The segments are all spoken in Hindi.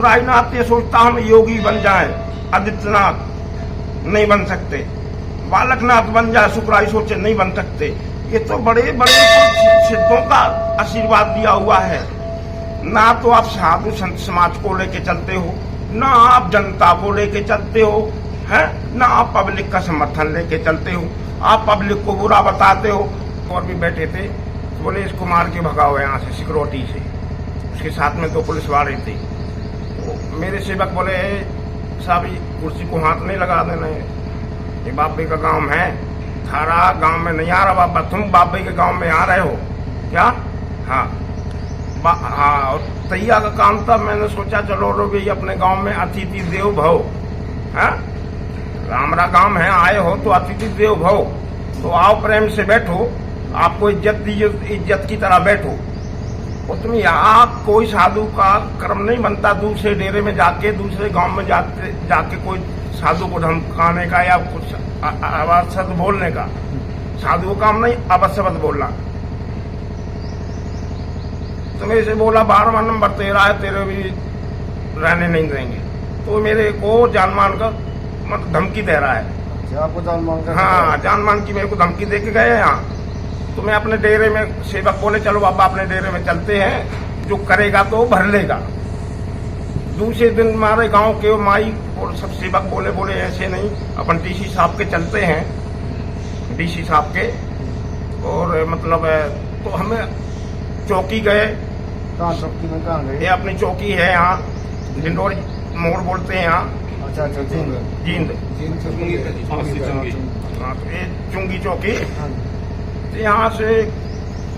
राजनाथ ये सोचता हम योगी बन जाएं, आदित्यनाथ नहीं बन सकते, बालकनाथ बन जाए, सुखराय सोचे नहीं बन सकते। ये तो बड़े बड़े सिद्धों का आशीर्वाद दिया हुआ है। ना तो आप साधु संत समाज को लेके चलते हो, ना आप जनता को लेके चलते हो, है ना आप पब्लिक का समर्थन लेके चलते हो। आप पब्लिक को बुरा बताते हो। और भी बैठे थे, बोले इसको मार के भगाओ यहाँ से सिक्योरिटी से। उसके साथ में दो पुलिस वाले थे। तो मेरे सेवक बोले साहब कुर्सी को हाथ नहीं लगा देना है, ये बाबे का गांव है, थारा गांव में नहीं आ रहा बाबा, तुम बाबे के गांव में आ रहे हो क्या? हाँ हाँ। और तैया का काम था, मैंने सोचा चलो रो भी अपने गांव में अतिथि देव भव, है हमारा गांव है, आए हो तो अतिथि देव भव, तो आओ प्रेम से बैठो, आपको इज्जत दीजिए, इज्जत की तरह बैठो। और तुम यहाँ कोई साधु का कर्म नहीं बनता दूसरे डेरे में जाके, दूसरे गांव में जाके कोई साधु को धमकाने का या कुछ अवसर बोलने का। साधु का काम नहीं अवसर बोलना। तुम्हें से बोला 12वां नंबर तेरा है, तेरे भी रहने नहीं देंगे। तो मेरे को जानमान का मतलब धमकी दे रहा है। आपको जानमान का? हाँ, जानमान की मेरे को धमकी दे के गए यहाँ। तो मैं अपने डेरे में, सेवक बोले चलो बाबा अपने डेरे में चलते हैं, जो करेगा तो भर लेगा। दूसरे दिन हमारे गांव के माई और सब सेवक बोले ऐसे नहीं, अपन डीसी साहब के चलते हैं, डीसी साहब के। और मतलब तो हमें चौकी गए। कहाँ चौकी में? कहाँ गए? ये अपनी चौकी है यहाँ, डिंडोर मोड़ बोलते हैं यहाँ। अच्छा अच्छा, जींद हाँ, तो ये चुंगी चौकी। यहाँ से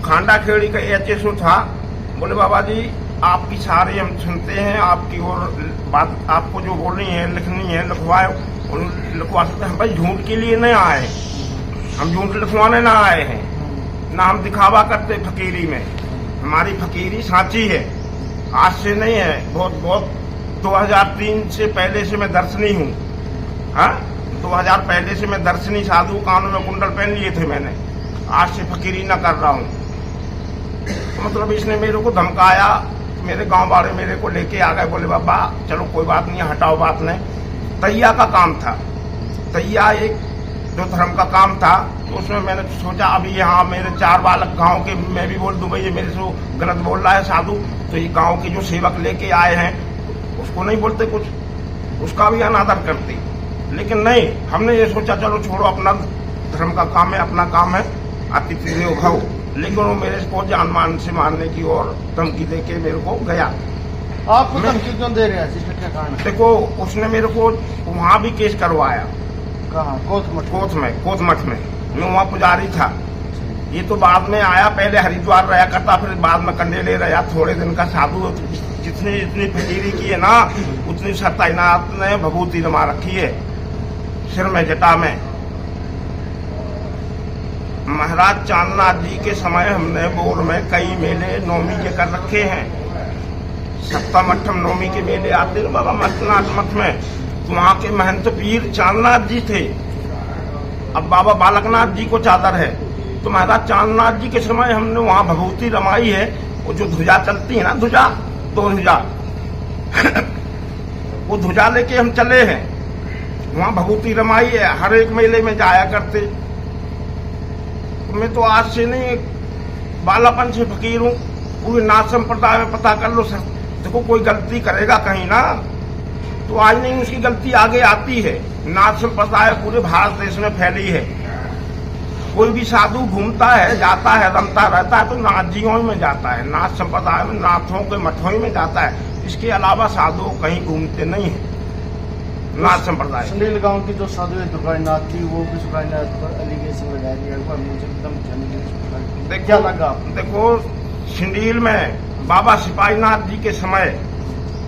खांडा खेड़ी का HSO था। बोले बाबा जी आपकी सारी हम सुनते हैं, आपकी और बात आपको जो बोलनी है लिखनी है लिखवाए, लिखवा सकते हैं। भाई झूठ के लिए नहीं आए, हम झूठ लिखवाने ना आए हैं, ना हम दिखावा करते फकीरी में। हमारी फकीरी साची है, आज से नहीं है। बहुत 2003 से पहले से मैं दर्शनी हूँ। हाँ 2000 पहले से मैं दर्शनी साधु, कानों में कुंडल पहन लिए थे मैंने। आज से फकीरी न कर रहा हूँ। तो मतलब इसने मेरे को धमकाया। मेरे गांव वाले मेरे को लेके आ गए, बोले बाबा चलो कोई बात नहीं, हटाओ बात नहीं। तैया का काम था, तैया एक जो धर्म का काम था। तो उसमें मैंने सोचा अभी यहाँ मेरे 4 बालक गांव के, मैं भी बोल दूं भाई ये मेरे से गलत बोल रहा है साधु, तो ये गांव के जो सेवक लेके आए हैं उसको नहीं बोलते कुछ, उसका भी अनादर करते। लेकिन नहीं, हमने ये सोचा चलो छोड़ो, अपना धर्म का काम है, अपना काम है, अतिथि देव भव। लेकिन वो मेरे को जानमान से मारने की और धमकी दे के मेरे को गया। आपको धमकी क्यों दे रहे हैं? इसका क्या कारण? देखो उसने मेरे को वहाँ भी केस करवाया। कहाँ? कोतमठ में मैं वहाँ पुजारी था। ये तो बाद में आया, पहले हरिद्वार रहा करता, फिर बाद में कंडेले रहा। थोड़े दिन का साधु, जितनी फकीरी की है ना उतनी सत्यनाथ ने भभूति रमा रखी है सिर में, जटा में। महाराज चांदनाथ जी के समय हमने बोर में कई मेले नौमी के कर रखे हैं। सप्तम अष्टम नौमी के मेले आते हैं बाबा मथनाथ मठ में। तो वहाँ के महंत पीर चांदनाथ जी थे। अब बाबा बालकनाथ जी को चादर है। तो महाराज चांदनाथ जी के समय हमने वहाँ भभूति रमाई है। वो जो ध्वजा चलती है ना, ध्वजा, 2 ध्वजा वो ध्वजा लेके हम चले हैं, वहाँ भभूति रमाई है। हर एक मेले में जाया करते। मैं तो आज से नहीं, बालापन से फकीर हूँ। पूरे नाथ संप्रदाय में पता कर लो सर। देखो कोई गलती करेगा कहीं ना, तो आज नहीं उसकी गलती आगे आती है। नाथ संप्रदाय पूरे भारत देश में फैली है। कोई भी साधु घूमता है, जाता है, रमता रहता है तो नाथ जियों में जाता है, नाथ संप्रदाय में, नाथों के मठों में जाता है। इसके अलावा साधु कहीं घूमते नहीं है नाथ संप्रदाय। संडील गांव की जो साधु दुर्गानाथ थी, वो भी दुर्गानाथ पर एलिगेशन लगाया गया। मुझे एकदम क्या लगा? देखो सिंडील में बाबा सिपाहीनाथ जी के समय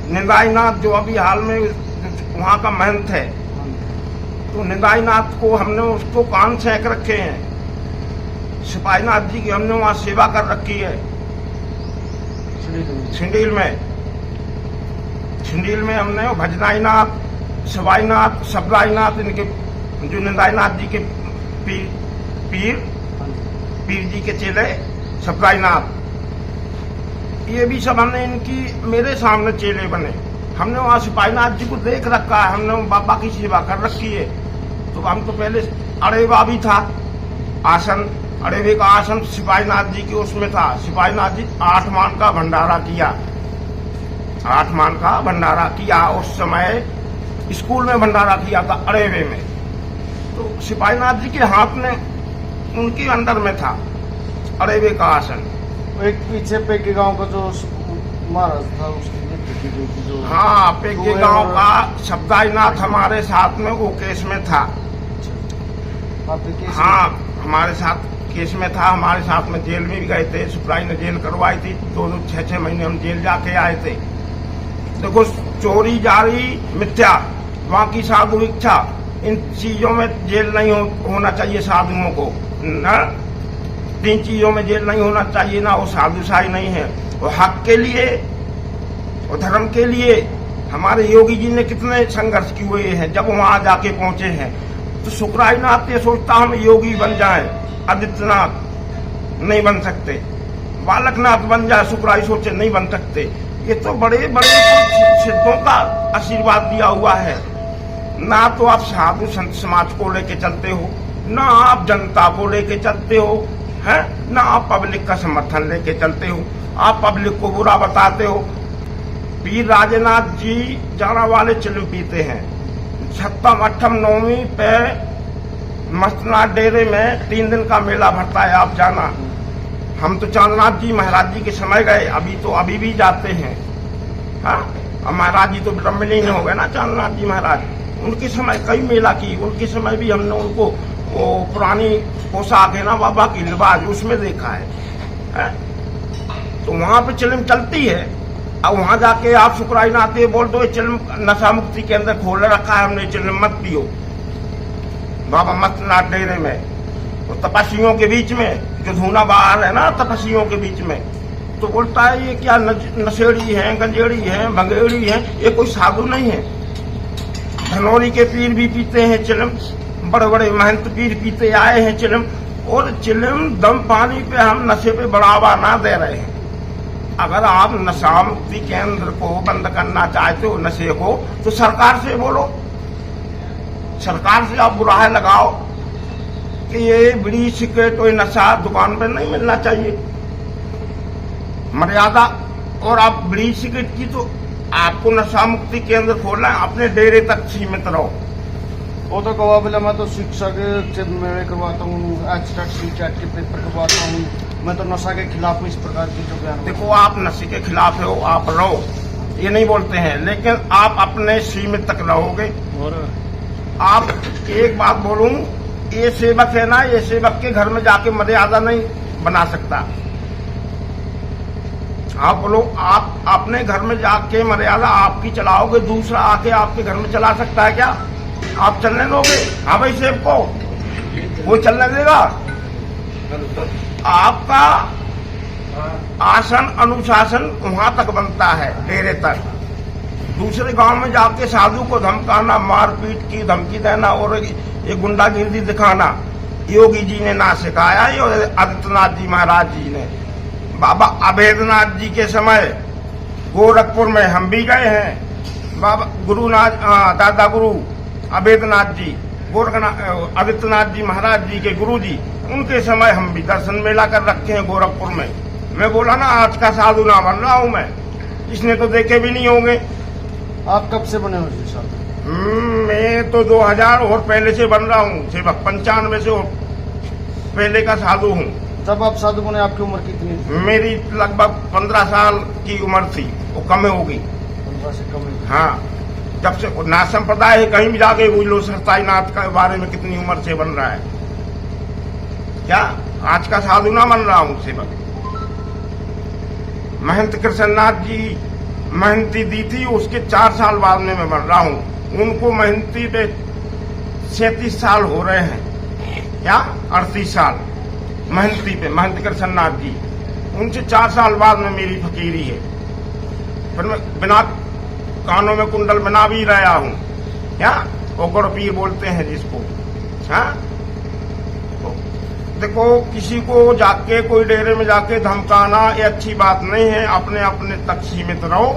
निंदाईनाथ जो अभी हाल में वहाँ का महंत है, तो निंदाईनाथ को हमने उसको कान सेंक रखे हैं। सिपाहीनाथ जी की हमने वहाँ सेवा कर रखी है सिंडील में हमने भजनाईनाथ, सवाईनाथ, सबलाईनाथ, इनके जो निंदाईनाथ जी के पीर जी के चेले सबलाईनाथ, ये भी सब हमने इनकी मेरे सामने चेले बने। हमने वहाँ सिपाहीनाथ जी को देख रखा है, हमने बाबा की सेवा कर रखी है। तो हम तो पहले अड़ेवा भी था आसन, अड़ेवे का आसन सिपाहीनाथ जी के उसमें था। सिपाहीनाथ जी 8 मान का भंडारा किया, 8 मान का भंडारा किया। उस समय स्कूल में भंडारा किया था अड़ेवे में। तो सिपाहीनाथ जी के हाथ में उनके अंदर में था अड़ेवे का आसन। एक पीछे पेके गांव का जो महाराज था उसकी जो हाँ, पेके गांव का शब्दाईनाथ हमारे साथ में वो केस में था। आपके केस हाँ, हमारे साथ केस में था, हमारे साथ में जेल में भी गए थे। सुप्राई ने जेल करवाई थी, 2-2 6-6 महीने हम जेल जाके आए थे। देखो, चोरी जारी मिथ्या, वहाँ की साधु इच्छा, इन चीजों में जेल नहीं होना चाहिए साधुओं को ना। 3 चीजों में जेल नहीं होना चाहिए ना। वो साधुशाही नहीं है, वो हक के लिए और धर्म के लिए हमारे योगी जी ने कितने संघर्ष किए हुए हैं जब वहां जाके पहुंचे हैं। तो शुक्राईनाथ ये सोचता हम योगी बन जाएं, आदित्यनाथ नहीं बन सकते, बालकनाथ बन जाए, शुक्राई सोचे नहीं बन सकते। ये तो बड़े बड़े सिद्धों का आशीर्वाद दिया हुआ है। ना तो आप साधु संत समाज को लेके चलते हो, ना आप जनता को लेके चलते हो, है ना आप पब्लिक का समर्थन लेके चलते हो। आप पब्लिक को बुरा बताते हो। पीर राजेनाथ जी जाना वाले चिल्म पीते हैं। 7वीं 8वीं 9वीं पे मस्तनाथ डेरे में 3 दिन का मेला भरता है, आप जाना। हम तो चांदनाथ जी महाराज जी के समय गए, अभी भी जाते हैं। हाँ, अब महाराज जी तो ब्रह्मलीन हो गए ना, चांदनाथ जी महाराज। उनके समय कई मेला की, उनके समय भी हमने उनको वो पुरानी पोशाक है ना बाबा की लिबास, उसमें देखा है। तो वहां पे चिल्म चलती है। अब वहां जाके आप शुक्राईनाथ ये बोल दो चिल्म नशा मुक्ति के अंदर खोल रखा है हमने, चिल्म मत पियो बाबा मस्तनाथ डेरे में। तो तपस्वियों के बीच में जो धूना बाहर है ना, तपस्वियों के बीच में, तो बोलता है ये क्या नशेड़ी है, गंजेड़ी है, भंगेड़ी है, ये कोई साधु नहीं है। धनौरी के पीर भी पीते हैं चिल्म, बड़े बड़े महंत पीर पीते आए हैं चिल्म। और चिल्म दम पानी पे हम नशे पे बढ़ावा ना दे रहे हैं। अगर आप नशा मुक्ति केंद्र को बंद करना चाहते हो, नशे को, तो सरकार से बोलो, सरकार से आप बुराई लगाओ कि ये बीड़ी सिगरेट और नशा दुकान पे नहीं मिलना चाहिए, मर्यादा। और आप बीड़ी सिगरेट की तो आपको नशा मुक्ति केंद्र खोलना है, अपने डेरे तक सीमित रहो। वो तो कवा बोला मैं तो शिक्षा के मेले करवाता हूँ, CTET के पेपर करवाता हूँ, मैं तो नशा के खिलाफ हूँ। इस प्रकार की जो बयान, देखो, आप नशे के खिलाफ हो, आप रहो, ये नहीं बोलते हैं, लेकिन आप अपने सीमित तक रहोगे। आप एक बात बोलूं, ये सेवक है ना, ये सेवक के घर में जाके मर्यादा नहीं बना सकता। आप बोलो, आप अपने घर में जाके मर्यादा आपकी चलाओगे, दूसरा आके आपके घर में चला सकता है क्या? आप चलने दोगे? हाँ भाई, सेब को वो चलने देगा? आपका आसन अनुशासन वहां तक बनता है, डेरे तक। दूसरे गांव में जाके साधु को धमकाना, मारपीट की धमकी देना और ये गुंडागिर्दी दिखाना, योगी जी ने ना सिखाया, ये आदित्यनाथ जी महाराज जी ने। बाबा अभेद्यनाथ जी के समय गोरखपुर में हम भी गए हैं। बाबा गुरुनाथ, दादा गुरु अभेद्यनाथ जी, गोरखनाथ आदित्यनाथ जी महाराज जी के गुरु जी, उनके समय हम भी दर्शन मेला कर रखे हैं गोरखपुर में। मैं बोला ना, आज का साधु ना बन रहा हूं मैं, इसने तो देखे भी नहीं होंगे। आप कब से बने हो जी साधु? मैं तो 2000 और पहले से बन रहा हूँ सेवक, 95 से पहले का साधु हूँ। जब आप साधु बने आपकी उम्र कितनी थी? मेरी लगभग 15 साल की उम्र थी, वो कम होगी। 15 से कम? हाँ, जब से नाथ संप्रदाय है, कहीं भी जाके पूछ लो सरताईनाथ के बारे में कितनी उम्र से बन रहा है। क्या आज का साधु ना बन रहा हूँ सेवक? महंत कृष्णनाथ जी महंती दी थी, उसके 4 साल बाद में मैं बन रहा हूँ। उनको महंती पे 37 साल हो रहे हैं, क्या 38 साल महंती पे, महंत कृष्णनाथ जी। उनसे 4 साल बाद में मेरी फकीरी है। फिर मैं बिना कानों में कुंडल बना भी रहा हूँ, क्या ओगड़ पीर बोलते हैं जिसको। हाँ, तो देखो, किसी को जाके कोई डेरे में जाके धमकाना ये अच्छी बात नहीं है। अपने अपने तक सीमित रहो।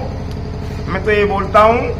मैं तो ये बोलता हूँ